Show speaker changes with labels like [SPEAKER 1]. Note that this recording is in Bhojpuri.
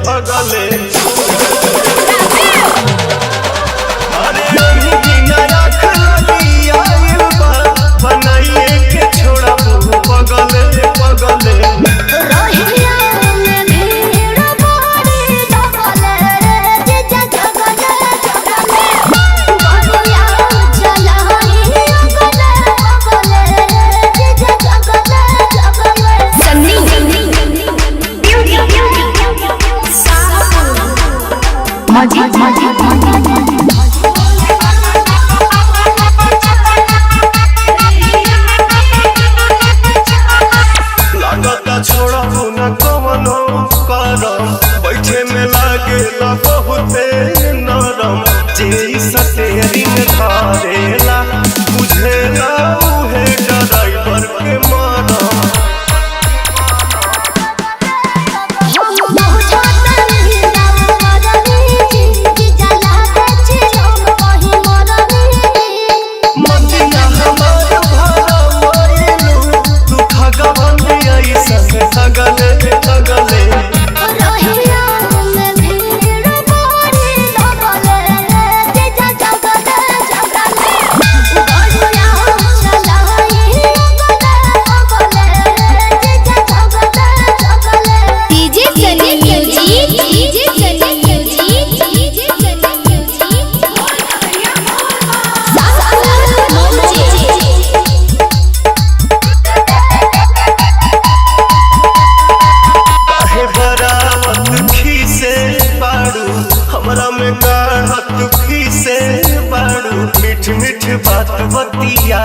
[SPEAKER 1] पगले अरे ओही बिना रख लगी आइल बा बनाइए के छोड़ा पगले पगले छोड़ा न कवनो करम बैठे में लागेला बहुते नरम जे सटेरिंग धारेला बुझेला उहे ड्राइवर के मरम हमरा में काढ़त खीसे बाड़ू मीठ मीठ बात बतिया